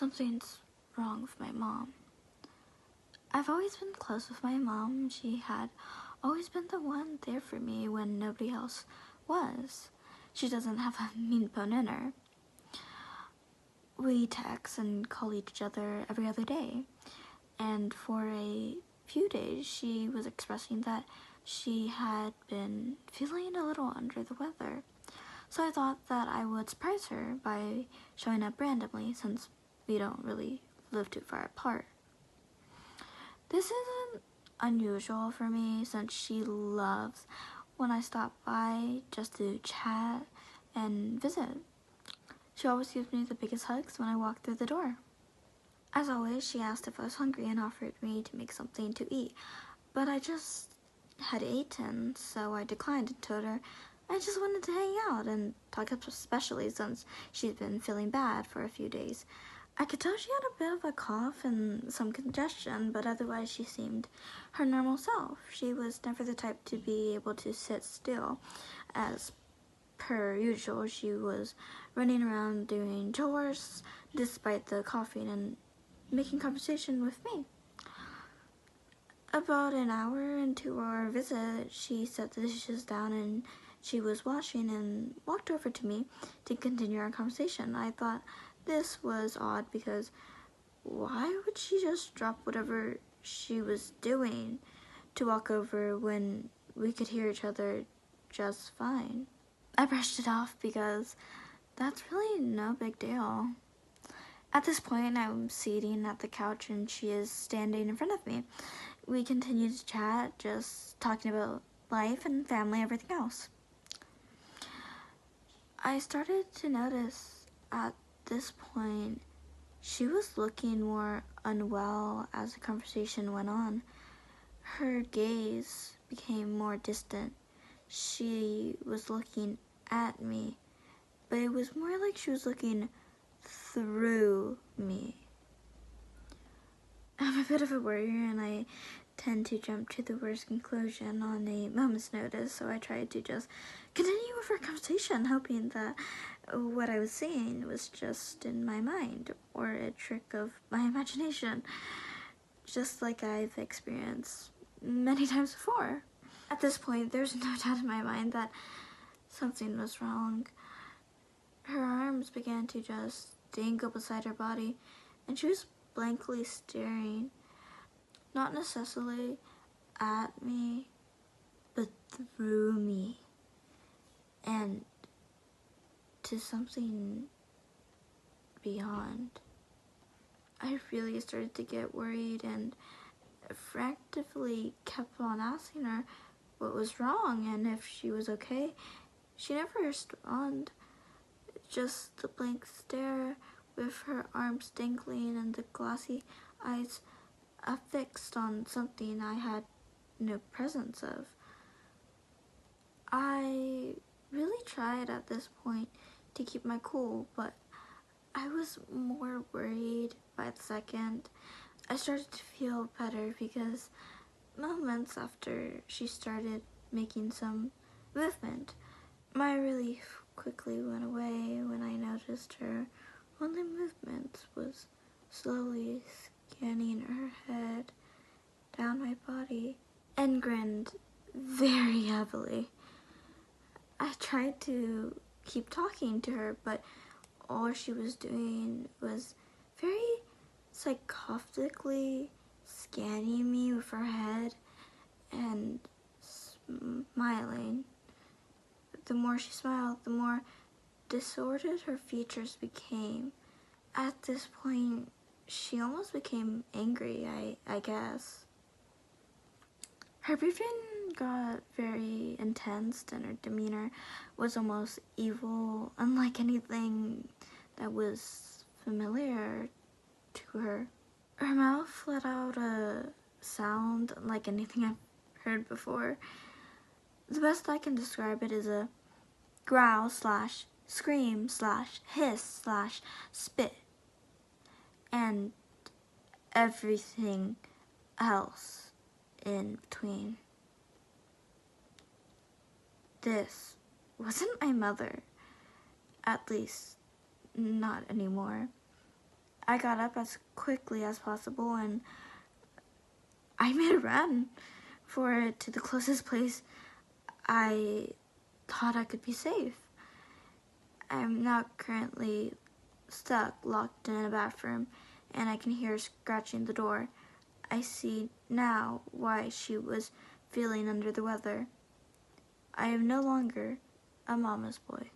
Something's wrong with my mom. I've always been close with my mom. She had always been the one there for me when nobody else was. She doesn't have a mean bone in her. We text and call each other every other day. And for a few days, she was expressing that she had been feeling a little under the weather. So I thought that I would surprise her by showing up randomly since we don't really live too far apart. This isn't unusual for me since she loves when I stop by just to chat and visit. She always gives me the biggest hugs when I walk through the door. As always, she asked if I was hungry and offered me to make something to eat, but I just had eaten, so I declined and told her I just wanted to hang out and talk, especially since she'd been feeling bad for a few days. I could tell she had a bit of a cough and some congestion, but otherwise she seemed her normal self. She was never the type to be able to sit still. As per usual, she was running around doing chores despite the coughing and making conversation with me. About an hour into our visit, she set the dishes down and she was washing and walked over to me to continue our conversation. I thought this was odd because why would she just drop whatever she was doing to walk over when we could hear each other just fine? I brushed it off because that's really no big deal. At this point, I'm sitting at the couch and she is standing in front of me. We continued to chat, just talking about life and family, everything else. I started to notice at this point she was looking more unwell as the conversation went on. Her gaze became more distant. She was looking at me, but it was more like she was looking through me. I'm a bit of a worrier and I tend to jump to the worst conclusion on a moment's notice, so I tried to just continue with our conversation, hoping that what I was seeing was just in my mind or a trick of my imagination, just like I've experienced many times before. At this point, there's no doubt in my mind that something was wrong. Her arms began to just dangle beside her body, and she was blankly staring, not necessarily at me, but through me, and to something beyond. I really started to get worried and frantically kept on asking her what was wrong and if she was okay. She never responded, just the blank stare with her arms dangling and the glassy eyes affixed on something I had no presence of. I really tried at this point to keep my cool, but I was more worried by the second. I started to feel better because moments after she started making some movement, my relief quickly went away when I noticed her only movement was slowly scanning her head down my body and grinned very heavily. I tried to keep talking to her, but all she was doing was very psychotically scanning me with her head and smiling. The more she smiled, the more disordered her features became. At this point, she almost became angry, I guess. Her breathing got very intense and her demeanor was almost evil, unlike anything that was familiar to her. Her mouth let out a sound unlike anything I've heard before. The best I can describe it is a growl slash scream slash hiss slash spit and everything else in between. This wasn't my mother, at least not anymore. I got up as quickly as possible and I made a run to the closest place I thought I could be safe. I'm now currently stuck, locked in a bathroom, and I can hear her scratching the door. I see now why she was feeling under the weather. I am no longer a mama's boy.